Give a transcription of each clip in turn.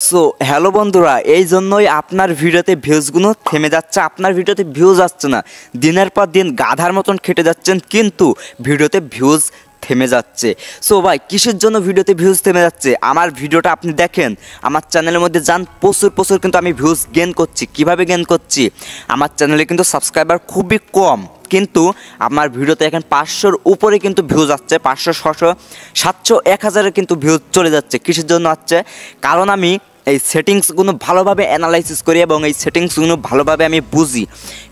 So hello বন্ধুরা, এই জন্যই আপনার ভিডিওতে ভিউজগুলো থেমে যাচ্ছে। আপনার ভিডিওতে ভিউজ আসছে না, দিনের পর দিন গাধার মতন খেটে যাচ্ছেন, কিন্তু ভিডিওতে ভিউজ থেমে যাচ্ছে। সো ভাই, কিসের জন্য ভিডিওতে ভিউজ থেমে যাচ্ছে? আমার ভিডিওটা আপনি দেখেন, আমার চ্যানেলের মধ্যে যান, প্রচুর কিন্তু আমি ভিউজ গেন করছি। কিভাবে গেন করছি? আমার চ্যানেলে কিন্তু সাবস্ক্রাইবার খুবই কম, কিন্তু আমার ভিডিওতে এখন 500-র উপরে কিন্তু ভিউজ আসছে। 500, 600, 700, 1000-এর কিন্তু ভিউজ চলে যাচ্ছে। কিসের জন্য আসছে? কারণ আমি এই সেটিংসগুলো ভালোভাবে অ্যানালাইসিস করি এবং এই সেটিংসগুলো ভালোভাবে আমি বুঝি,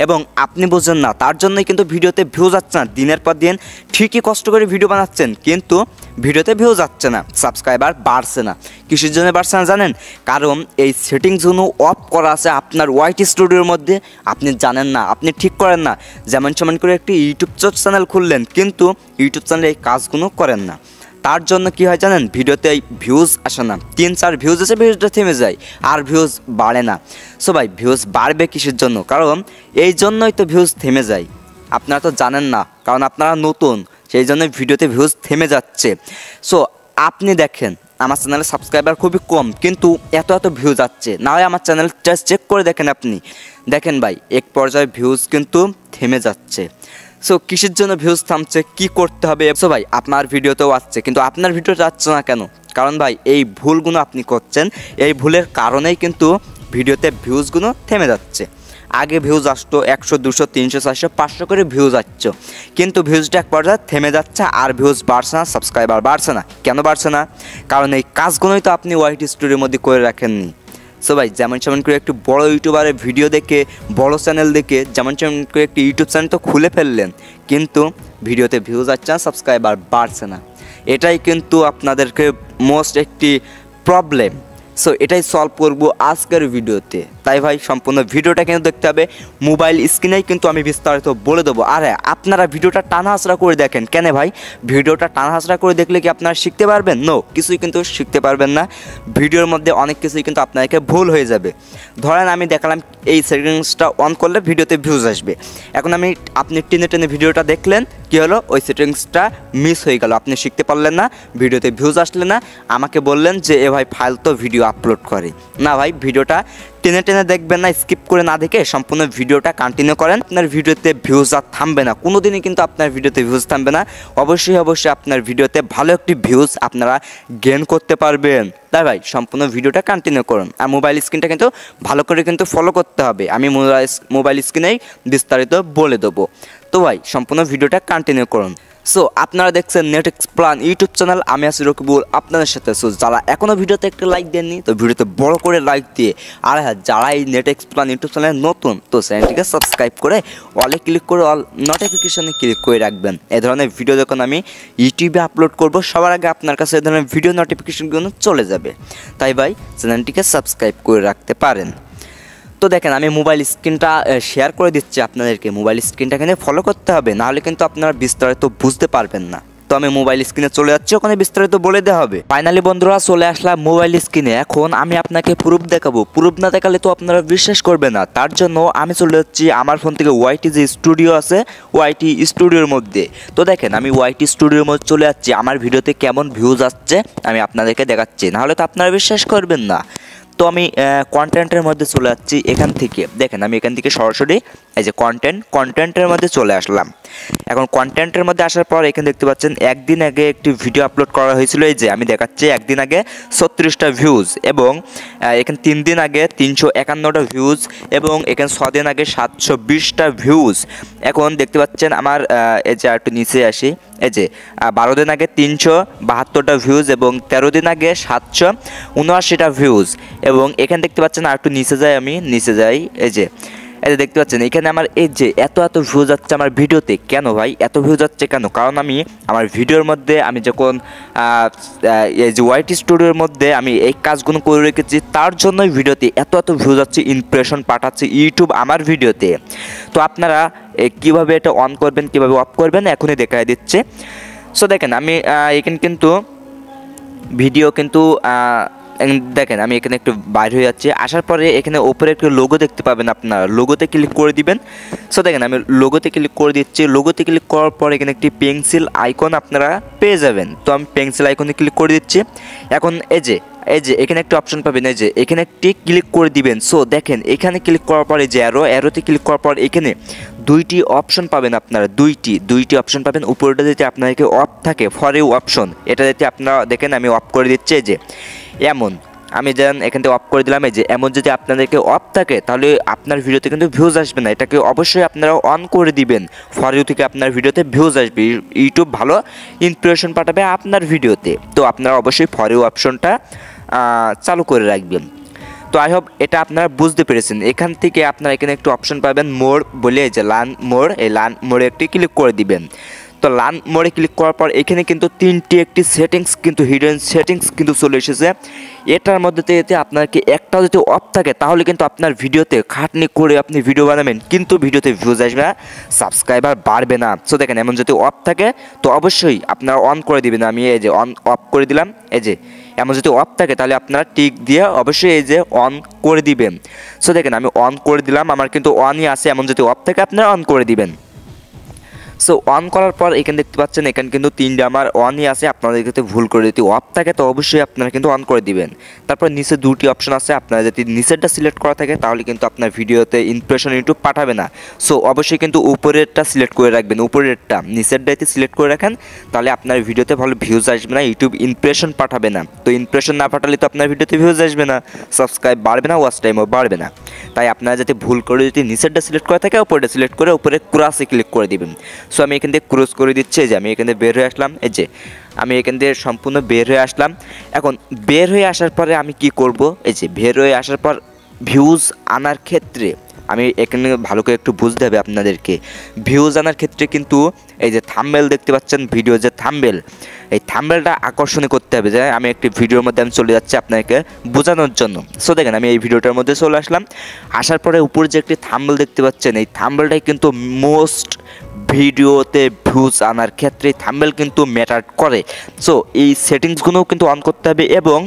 এবং আপনি বোঝেন না, তার জন্যই কিন্তু ভিডিওতে ভিউজ আসছে না। দিনের পর দিন ঠিকই কষ্ট করে ভিডিও বানাচ্ছেন, কিন্তু ভিডিওতে ভিউজ আসছে না, সাবস্ক্রাইবার বাড়ছে না। কিসের জন্য বাড়ছে না জানেন? কারণ এই সেটিংসগুলো অফ করা আছে আপনার ওয়াইটি স্টুডিওর মধ্যে, আপনি জানেন না, আপনি ঠিক করেন না। যেমন করে একটি ইউটিউব চ্যানেল খুললেন, কিন্তু ইউটিউব চ্যানেলে এই কাজগুলো করেন না। তার জন্য কি হয় জানেন? ভিডিওতে ভিউজ আসে না, 3-4 ভিউজ এসে ভিডিওটা থেমে যায়, আর ভিউজ বাড়ে না। সো ভাই, ভিউজ বাড়বে কিসের জন্য? কারণ এই জন্যই তো ভিউজ থেমে যায়। আপনারা তো জানেন না, কারণ আপনারা নতুন, সেই জন্য ভিডিওতে ভিউজ থেমে যাচ্ছে। সো আপনি দেখেন, আমার চ্যানেলে সাবস্ক্রাইবার খুবই কম, কিন্তু এত ভিউজ আসছে। না হয় আমার চ্যানেলটা চেক করে দেখেন, আপনি দেখেন ভাই, এক পর্যায়ে ভিউজ কিন্তু থেমে যাচ্ছে। সো কিসের জন্য ভিউজ থামছে, কি করতে হবে? সো ভাই, আপনার ভিডিওতেও আসছে, কিন্তু আপনার ভিডিওতে আসছে না কেন? কারণ ভাই, এই ভুলগুলো আপনি করছেন, এই ভুলের কারণেই কিন্তু ভিডিওতে ভিউজগুলো থেমে যাচ্ছে। আগে ভিউজ আসতো 100, 200, 300, 400, 500 করে ভিউজ আসছে, কিন্তু ভিউজটা এক পর্যায়ে থেমে যাচ্ছে, আর ভিউজ বাড়ছে না, সাবস্ক্রাইবার বাড়ছে না। কেন বাড়ছে না? কারণ এই কাজগুলোই তো আপনি ওয়াইটি স্টুডিওর মধ্যে করে রাখেননি। সো ভাই, যেমন করে একটু বড় ইউটিউবারের ভিডিও দেখে, বড় চ্যানেল দেখে, যেমন করে একটি ইউটিউব চ্যানেল তো খুলে ফেললেন, কিন্তু ভিডিওতে ভিউজ আসছে না, সাবস্ক্রাইবার বাড়ছে না। এটাই কিন্তু আপনাদেরকে মোস্ট একটি প্রবলেম। সো এটাই সলভ করব আজকের ভিডিওতে। তাই ভাই, সম্পূর্ণ ভিডিওটা কিন্তু দেখতে হবে। মোবাইল স্ক্রিনেই কিন্তু আমি বিস্তারিত বলে দেবো। আর আপনারা ভিডিওটা টানা হাসরা করে দেখেন। কেন ভাই? ভিডিওটা টানা হাসরা করে দেখলে কি আপনারা শিখতে পারবেন? নো, কিছুই কিন্তু শিখতে পারবেন না। ভিডিওর মধ্যে অনেক কিছুই কিন্তু আপনাকে ভুল হয়ে যাবে। ধরেন আমি দেখালাম এই সেটিংসটা অন করলে ভিডিওতে ভিউজ আসবে। এখন আপনি টেনে ভিডিওটা দেখলেন, কী হলো? ওই সেটিংসটা মিস হয়ে গেল, আপনি শিখতে পারলেন না, ভিডিওতে ভিউজ আসলে না। আমাকে বললেন যে এ ভাই ফাইল তো ভিডিও আপলোড করে না। ভাই, ভিডিওটা টেনে দেখবেন না, স্কিপ করে না দেখে সম্পূর্ণ ভিডিওটা কন্টিনিউ করেন। আপনার ভিডিওতে ভিউজ আর থামবে না, কোনোদিনই কিন্তু আপনার ভিডিওতে ভিউজ থামবে না। অবশ্যই আপনার ভিডিওতে ভালো একটি ভিউজ আপনারা গেইন করতে পারবেন। তাই ভাই, সম্পূর্ণ ভিডিওটা কন্টিনিউ করুন। আর মোবাইল স্ক্রিনটা কিন্তু ভালো করে কিন্তু ফলো করতে হবে। আমি মোবাইল স্ক্রিনেই বিস্তারিত বলে দেবো। তো ভাই, সম্পূর্ণ ভিডিওটা কন্টিনিউ করুন। সো আপনারা দেখছেন নেট এক্সপ্লেন ইউটিউব চ্যানেল, আমি আছি রকিবুল আপনাদের সাথে। সো যারা এখনও ভিডিওতে একটা লাইক দেননি, তো ভিডিওতে বড় করে লাইক দিয়ে, আর হ্যাঁ, যারা এই নেট এক্সপ্লেন ইউটিউব চ্যানেল নতুন, তো চ্যানেলটিকে সাবস্ক্রাইব করে অলে ক্লিক করে অল নোটিফিকেশনে ক্লিক করে রাখবেন। এই ধরনের ভিডিও যখন আমি ইউটিউবে আপলোড করব, সবার আগে আপনার কাছে এই ধরনের ভিডিও নোটিফিকেশনগুলো চলে যাবে। তাই ভাই, চ্যানেলটিকে সাবস্ক্রাইব করে রাখতে পারেন। তো দেখেন, আমি মোবাইল স্ক্রিনটা শেয়ার করে দিচ্ছি আপনাদেরকে। মোবাইল স্ক্রিনটা কিন্তু ফলো করতে হবে, নাহলে কিন্তু আপনারা বিস্তারিত বুঝতে পারবেন না। তো আমি মোবাইল স্ক্রিনে চলে যাচ্ছি, ওখানে বিস্তারিত বলে দেওয়া হবে। ফাইনালি বন্ধুরা, চলে আসলাম মোবাইল স্ক্রিনে। এখন আমি আপনাকে প্রুফ দেখাবো। প্রুফ না দেখালে তো আপনারা বিশ্বাস করবে না। তার জন্য আমি চলে যাচ্ছি আমার ফোন থেকে ওয়াইটি যে স্টুডিও আছে, ওয়াইটি স্টুডিওর মধ্যে। তো দেখেন, আমি ওয়াইটি স্টুডিওর মধ্যে চলে যাচ্ছি। আমার ভিডিওতে কেমন ভিউজ আসছে আমি আপনাদেরকে দেখাচ্ছি, নাহলে তো আপনারা বিশ্বাস করবেন না। তো আমি কন্টেন্টের মধ্যে চলে যাচ্ছি। এখান থেকে দেখেন, আমি এখান থেকে সরাসরি এই যে কন্টেন্টের মধ্যে চলে আসলাম। এখন কন্টেন্টের মধ্যে আসার পর এখানে দেখতে পাচ্ছেন একদিন আগে একটি ভিডিও আপলোড করা হয়েছিল। এই যে আমি দেখাচ্ছি, একদিন আগে 36টা ভিউজ, এবং এখানে 3 দিন আগে 351টা ভিউজ, এবং এখানে 6 দিন আগে 720টা ভিউজ। এখন দেখতে পাচ্ছেন আমার এই যে একটু নিচে আসি, এই যে 12 দিন আগে 372টা ভিউজ, এবং 13 দিন আগে 779টা ভিউজ। এবং এখানে দেখতে পাচ্ছেন আর একটু নিচে যাই, আমি নিচে যাই, এই যে দেখতে পাচ্ছেন এখানে আমার এই যে এত ভিউ যাচ্ছে আমার ভিডিওতে। কেন ভাই এত ভিউ যাচ্ছে কেন? কারণ আমি আমার ভিডিওর মধ্যে, আমি যখন এই যে ওয়াইটি স্টুডিওর মধ্যে আমি এই কাজগুলো করে রেখেছি, তার জন্যই ভিডিওতে এত ভিউ যাচ্ছে, ইমপ্রেশন পাঠাচ্ছে ইউটিউব আমার ভিডিওতে। তো আপনারা কীভাবে এটা অন করবেন, কীভাবে অফ করবেন, এখনই দেখাই দিচ্ছে। সো দেখেন, আমি এখানে কিন্তু ভিডিও কিন্তু দেখেন আমি এখানে একটু বাইর হয়ে যাচ্ছি, আসার পরে এখানে ওপরে একটু লোগো দেখতে পাবেন, আপনারা লোগোতে ক্লিক করে দিবেন। সো দেখেন আমি লোগোতে ক্লিক করে দিচ্ছি। লোগোতে ক্লিক করার পর এখানে একটি পেন্সিল আইকন আপনারা পেয়ে যাবেন। তো আমি পেন্সিল আইকনে ক্লিক করে দিচ্ছি। এখন এই যে এখানে একটা অপশন পাবেন, এই যে এখানে একটি ক্লিক করে দিবেন। সো দেখেন এখানে ক্লিক করার পরে যে অ্যারোতে ক্লিক করার পর এখানে দুইটি অপশন পাবেন, আপনারা দুইটি অপশন পাবেন। উপরটা যদি আপনাদেরকে অফ থাকে ফরেও অপশন, এটা যদি আপনারা দেখেন আমি অফ করে দিচ্ছি। এই যে এমন আমি যেন এখান থেকে অফ করে দিলাম। এই যে এমন যদি আপনাদেরকে অফ থাকে তাহলে আপনার ভিডিওতে কিন্তু ভিউজ আসবে না, এটাকে অবশ্যই আপনারা অন করে দিবেন। ফর ইউ থেকে আপনার ভিডিওতে ভিউজ আসবে, ইউটিউব ভালো ইমপ্রেশন পাঠাবে আপনার ভিডিওতে। তো আপনারা অবশ্যই ফর ইউ অপশনটা চালু করে রাখবেন। তো আই হোপ এটা আপনারা বুঝতে পেরেছেন। এখান থেকে আপনারা এখানে একটু অপশন পাবেন মোর বলে, এই যে লার্ন মোর, এই লার্ন মোড়ে একটি ক্লিক করে দিবেন। তো লার্ন মোড়ে ক্লিক করার পর এখানে কিন্তু একটি সেটিংস কিন্তু হিডেন সেটিংস কিন্তু চলে এসেছে। এটার মধ্যে থেকে আপনাকে একটা যদি অফ থাকে তাহলে কিন্তু আপনার ভিডিওতে খাটনি করে আপনি ভিডিও বানাবেন কিন্তু ভিডিওতে ভিউজ আসবে না, সাবস্ক্রাইবার বাড়বে না। সো দেখেন এমন যদি অফ থাকে তো অবশ্যই আপনারা অন করে দিবেন। আমি এই যে অফ করে দিলাম। এই যে এমন যদি অফ থাকে তাহলে আপনারা টিক দিয়ে অবশ্যই এই যে অন করে দিবেন। সো দেখেন আমি অন করে দিলাম, আমার কিন্তু অনই আছে। এমন যদি অফ থাকে আপনারা অন করে দিবেন। সো অন করার পর এখানে দেখতে পাচ্ছেন এখানে কিন্তু 3টা আমার অনই আছে। আপনাদের যদি ভুল করে যদি অফ থাকে তো অবশ্যই আপনারা কিন্তু অন করে দিবেন। তারপর নিচে 2টি অপশন আছে, আপনারা যদি নিচেরটা সিলেক্ট করা থাকে তাহলে কিন্তু আপনার ভিডিওতে ইমপ্রেশন ইউটিউব পাঠাবে না। সো অবশ্যই কিন্তু উপরেরটা সিলেক্ট করে রাখবেন, উপরেরটা। নিচেরটাতে সিলেক্ট করে রাখেন তাহলে আপনার ভিডিওতে ভালো ভিউজ আসবে না, ইউটিউব ইমপ্রেশন পাঠাবে না। তো ইমপ্রেশন না পাঠালে তো আপনার ভিডিওতে ভিউজ আসবে না, সাবস্ক্রাইব বাড়বে না, ওয়াচ টাইমও বাড়বে না। তাই আপনারা যাতে ভুল করে যদি নিচেরটা সিলেক্ট করা থাকে উপরেটা সিলেক্ট করে উপরে ক্রসে ক্লিক করে দিবেন। সো আমি এখান থেকে ক্রস করে দিচ্ছি। যে আমি এখান থেকে বের হয়ে আসলাম। এই যে আমি এখান থেকে সম্পূর্ণ বের হয়ে আসলাম। এখন বের হয়ে আসার পরে আমি কি করব, এই যে বের হয়ে আসার পর ভিউজ আনার ক্ষেত্রে আমি এখানে ভালো করে একটু বুঝতে হবে আপনাদেরকে। ভিউজ আনার ক্ষেত্রে কিন্তু এই যে থাম্বনেল দেখতে পাচ্ছেন, ভিডিও যে থাম্বনেল, এই থাম্বনেলটা আকর্ষণীয় করতে হবে। যে আমি একটি ভিডিওর মধ্যে আমি চলে যাচ্ছি আপনাকে বোঝানোর জন্য। সো দেখেন আমি এই ভিডিওটার মধ্যে চলে আসলাম। আসার পরে উপরে যে একটি থাম্বনেল দেখতে পাচ্ছেন, এই থাম্বনেলটাই কিন্তু মোস্ট ভিডিওতে ভিউজ আনার ক্ষেত্রে থাম্বনেল কিন্তু ম্যাটার করে। সো এই সেটিংসগুলোও কিন্তু অন করতে হবে এবং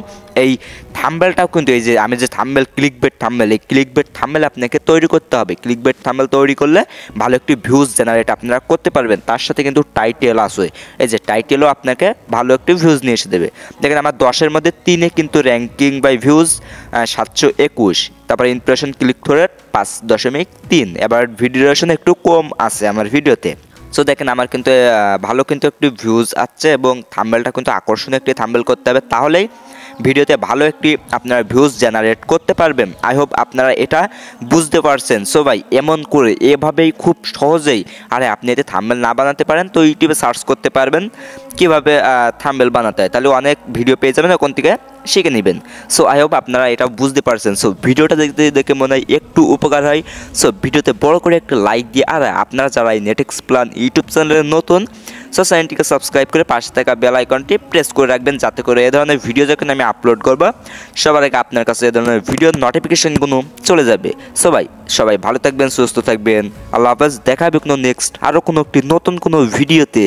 এই থাম্বনেলটাও কিন্তু এই যে আমি যে থাম্বনেল ক্লিকবেট থাম্বনেল, এই ক্লিকবেট থাম্বনেল আপনাকে তৈরি করতে হবে। ক্লিকবেট থাম্বনেল তৈরি করলে ভালো একটি ভিউজ জেনারেট আপনারা করতে পারবেন। তার সাথে কিন্তু টাইটেল আসে, এই যে টাইটেলও আপনাকে ভালো একটি ভিউজ নিয়ে এসে দেবে। দেখেন আমার 10-এর মধ্যে 3-এ কিন্তু র্যাঙ্কিং বাই ভিউজ 721। তারপর ইমপ্রেশন ক্লিক করে 5.3। এবার ভিডিও ডিউরেশন একটু কম আছে আমার ভিডিওতে। সো দেখেন আমার কিন্তু ভালো কিন্তু একটু ভিউজ আসছে এবং থাম্বনেলটা কিন্তু আকর্ষণীয় একটি থাম্বনেল করতে হবে, তাহলেই ভিডিওতে ভালো একটি আপনারা ভিউজ জেনারেট করতে পারবেন। আই হোপ আপনারা এটা বুঝতে পারছেন। সো ভাই এমন করে এভাবেই খুব সহজেই, আরে আপনি এতে থাম্বনেল না বানাতে পারেন তো ইউটিউবে সার্চ করতে পারবেন কীভাবে থাম্বনেল বানাতে হয়, তাহলে অনেক ভিডিও পেয়ে যাবেন, ওখান থেকে শিখে নেবেন। সো আই হোপ আপনারা এটা বুঝতে পারছেন। সো ভিডিওটা দেখে মনে হয় একটু উপকার হয়। সো ভিডিওতে বড় করে একটা লাইক দিয়ে, আর আপনারা যারা এই নেটেক্স প্ল্যান ইউটিউব চ্যানেলে নতুন, সো চ্যানেলটিকে সাবস্ক্রাইব করে পাশে থাকা বেল আইকনটি প্রেস করে রাখবেন, যাতে করে এ ধরনের ভিডিও যখন আমি আপলোড করব সবার আগে আপনার কাছে এ ধরনের ভিডিওর নোটিফিকেশনগুলো চলে যাবে। সবাই ভালো থাকবেন, সুস্থ থাকবেন। আল্লাহ হাফেজ। দেখা হবে কোনো নেক্সট আরও কোনো একটি নতুন কোনো ভিডিওতে।